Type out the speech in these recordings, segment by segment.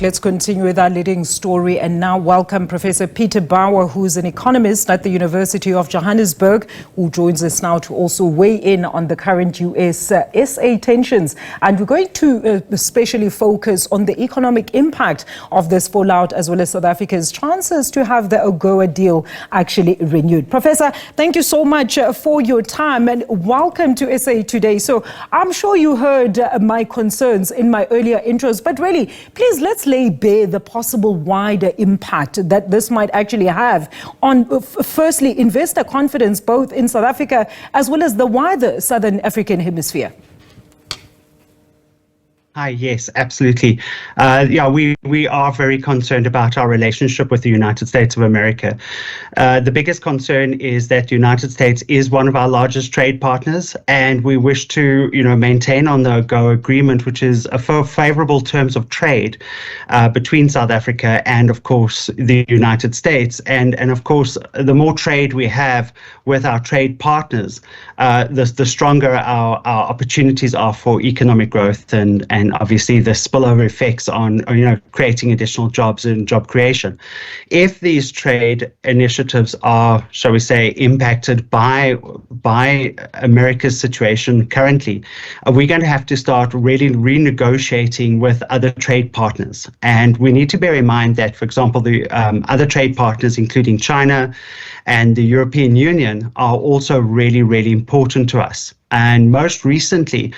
back. Let's continue with our leading story and now welcome Professor Peter Baur, who's an economist at the University of Johannesburg, who joins us now to also weigh in on the current US-SA tensions. And we're going to especially focus on the economic impact of this fallout, as well as South Africa's chances to have the AGOA deal actually renewed. Professor, thank you so much for your time and welcome to SA Today. So I'm sure you heard my concerns in my earlier intros, but really, please let's lay bare the possible wider impact that this might actually have on, firstly, investor confidence both in South Africa as well as the wider Southern African hemisphere. Hi, yes, absolutely. We are very concerned about our relationship with the United States of America. The biggest concern is that the United States is one of our largest trade partners, and we wish to, maintain on the AGOA agreement, which is for favorable terms of trade between South Africa and, of course, the United States. And of course, the more trade we have with our trade partners, the stronger our opportunities are for economic growth and obviously the spillover effects on creating additional jobs and job creation. If these trade initiatives are, shall we say, impacted by America's situation currently, we're going to have to start really renegotiating with other trade partners. And we need to bear in mind that, for example, the other trade partners, including China and the European Union, are also really, really important to us. And most recently,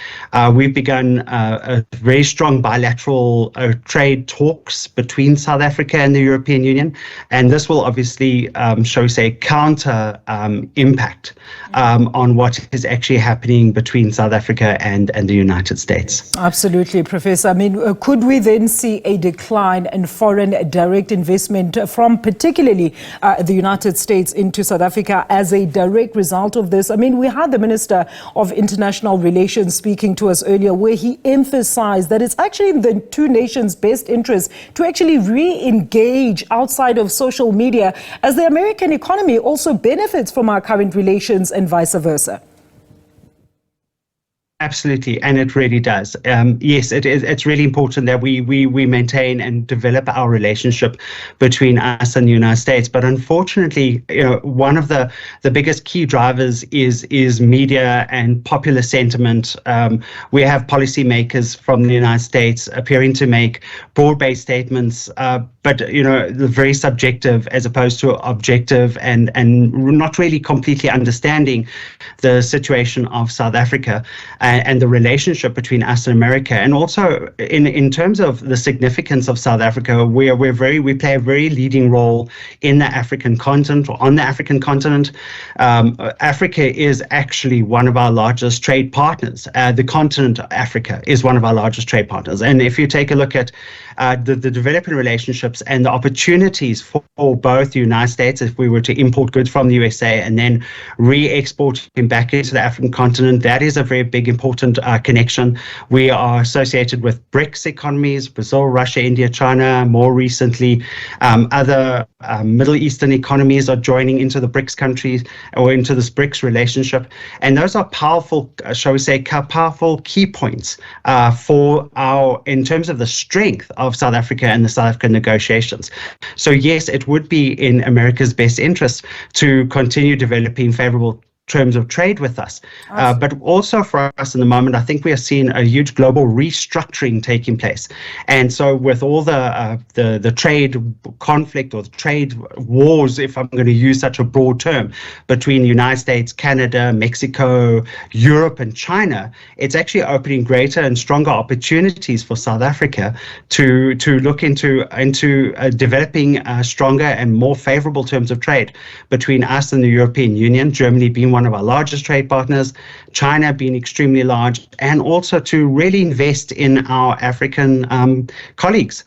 we've begun a very strong bilateral trade talks between South Africa and the European Union. And this will obviously, shall we say, counter impact on what is actually happening between South Africa and the United States. Absolutely, Professor. I mean, could we then see a decline in foreign direct investment from particularly the United States into South Africa as a direct result of this? I mean, we had the Minister of International Relations speaking to us earlier, where he emphasized that it's actually in the two nations' best interest to actually re-engage outside of social media, as the American economy also benefits from our current relations and vice versa. Absolutely, and it really does. Yes, it is. It's really important that we maintain and develop our relationship between us and the United States. But unfortunately, one of the biggest key drivers is media and popular sentiment. We have policymakers from the United States appearing to make broad-based statements, but very subjective as opposed to objective, and not really completely understanding the situation of South Africa and the relationship between us and America. And also in terms of the significance of South Africa, we play a very leading role in the African continent, or on the African continent. Africa is actually one of our largest trade partners. The continent of Africa is one of our largest trade partners. And if you take a look at the developing relationships and the opportunities for both the United States, if we were to import goods from the USA and then re-export them back into the African continent, that is a very big, important connection. We are associated with BRICS economies: Brazil, Russia, India, China. More recently, other Middle Eastern economies are joining into the BRICS countries, or into this BRICS relationship. And those are powerful, shall we say, powerful key points in terms of the strength of South Africa and the South African negotiations. So yes, it would be in America's best interest to continue developing favorable terms of trade with us. But also for us in the moment, I think we are seeing a huge global restructuring taking place. And so with all the trade conflict, or the trade wars, if I'm going to use such a broad term, between the United States, Canada, Mexico, Europe and China, it's actually opening greater and stronger opportunities for South Africa to look into developing stronger and more favorable terms of trade between us and the European Union, Germany being one of our largest trade partners, China being extremely large, and also to really invest in our African colleagues,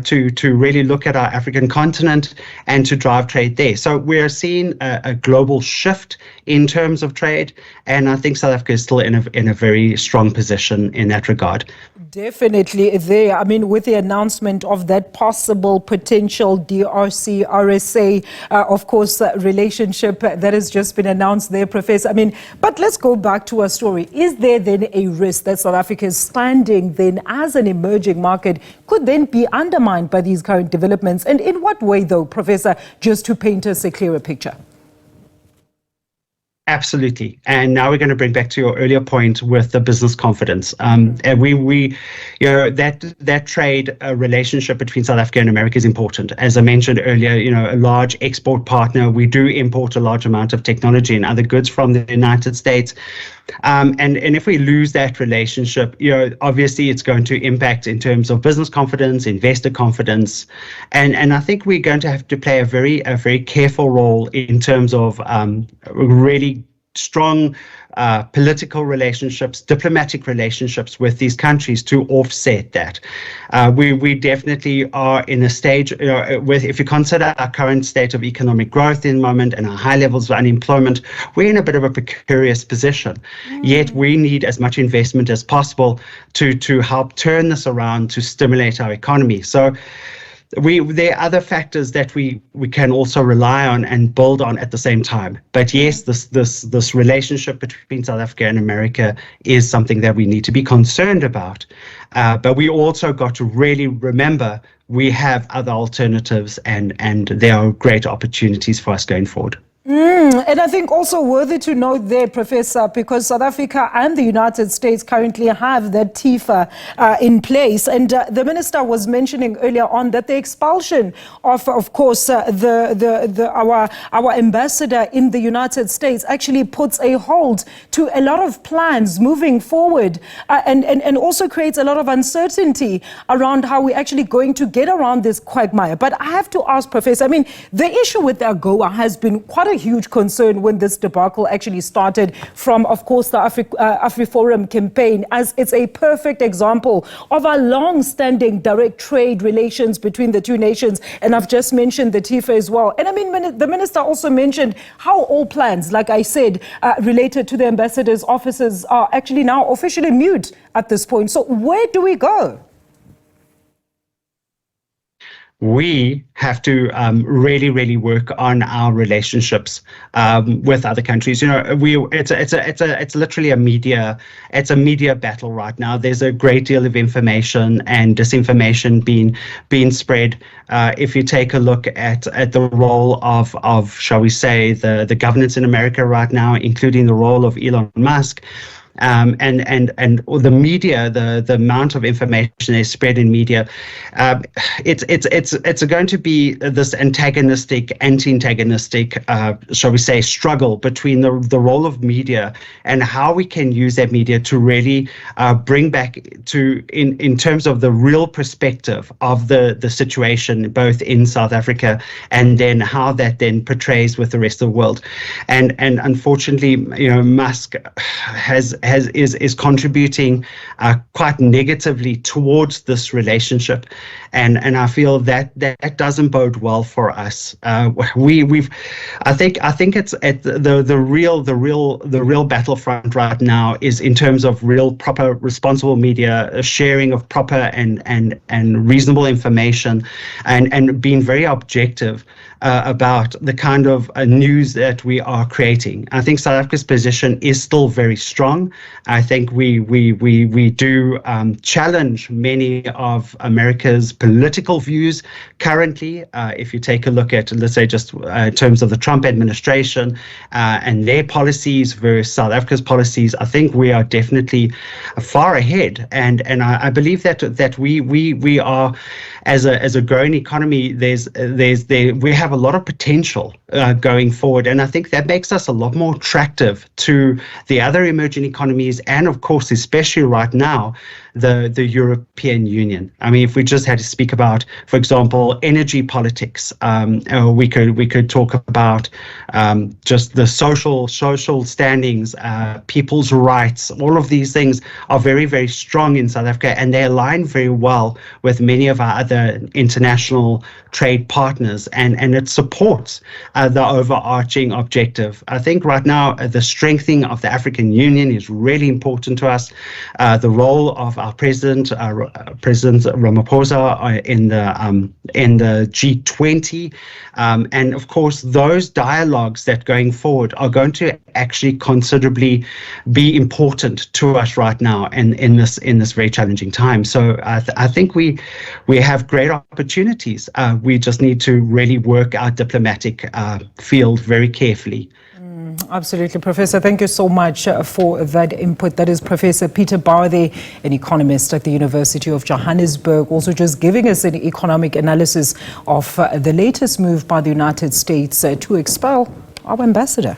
to really look at our African continent and to drive trade there. So we're seeing a global shift in terms of trade, and I think South Africa is still in a very strong position in that regard. Definitely there. I mean, with the announcement of that possible potential DRC-RSA, of course, relationship that has just been announced there, Professor. I mean, but let's go back to our story. Is there then a risk that South Africa's standing then as an emerging market could then be undermined by these current developments? And in what way, though, Professor, just to paint us a clearer picture? Absolutely. And now we're going to bring back to your earlier point with the business confidence. And that trade relationship between South Africa and America is important. As I mentioned earlier, a large export partner. We do import a large amount of technology and other goods from the United States. And if we lose that relationship, obviously it's going to impact in terms of business confidence, investor confidence, and I think we're going to have to play a very careful role in terms of really strong political relationships, diplomatic relationships with these countries to offset that. We definitely are in a stage with, if you consider our current state of economic growth in the moment and our high levels of unemployment, we're in a bit of a precarious position. Yet we need as much investment as possible to help turn this around, to stimulate our economy. So there are other factors that we can also rely on and build on at the same time. But yes, this relationship between South Africa and America is something that we need to be concerned about. But we also got to really remember we have other alternatives and there are great opportunities for us going forward. And I think also worthy to note there, Professor, because South Africa and the United States currently have that TIFA in place. And the Minister was mentioning earlier on that the expulsion of course, our ambassador in the United States actually puts a hold to a lot of plans moving forward and also creates a lot of uncertainty around how we're actually going to get around this quagmire. But I have to ask, Professor, I mean, the issue with the AGOA has been quite a huge concern when this debacle actually started from, of course, the AfriForum campaign, as it's a perfect example of our long-standing direct trade relations between the two nations. And I've just mentioned the TIFA as well. And I mean, the Minister also mentioned how all plans, like I said, related to the ambassador's offices are actually now officially mute at this point. So where do we go? We have to really work on our relationships with other countries. It's literally a media battle right now. There's a great deal of information and disinformation being spread. If you take a look at the role of shall we say the governance in America right now, including the role of Elon Musk. And the media, the amount of information they spread in media, it's going to be this anti-antagonistic, shall we say, struggle between the role of media and how we can use that media to really bring back to in terms of the real perspective of the situation both in South Africa and then how that then portrays with the rest of the world. And unfortunately, Musk is contributing quite negatively towards this relationship, and I feel that doesn't bode well for us. I think it's at the real battlefront right now is in terms of real proper responsible media, sharing of proper and reasonable information, and being very objective about the kind of news that we are creating. I think South Africa's position is still very strong. I think we do challenge many of America's political views currently. If you take a look at, let's say, just in terms of the Trump administration and their policies versus South Africa's policies, I think we are definitely far ahead. And I believe that we are, as a growing economy, we have a lot of potential going forward, and I think that makes us a lot more attractive to the other emerging economies, and of course, especially right now, the European Union. I mean, if we just had to speak about, for example, energy politics, we could talk about just the social standings, people's rights. All of these things are very, very strong in South Africa, and they align very well with many of our other international trade partners, and it supports the overarching objective. I think right now the strengthening of the African Union is is really important to us. The role of our president, President Ramaphosa, in the G20, and of course those dialogues that going forward are going to actually considerably be important to us right now in this very challenging time. So I think we have great opportunities. We just need to really work our diplomatic field very carefully. Absolutely, Professor. Thank you so much for that input. That is Professor Peter Baur, an economist at the University of Johannesburg, also just giving us an economic analysis of the latest move by the United States to expel our ambassador.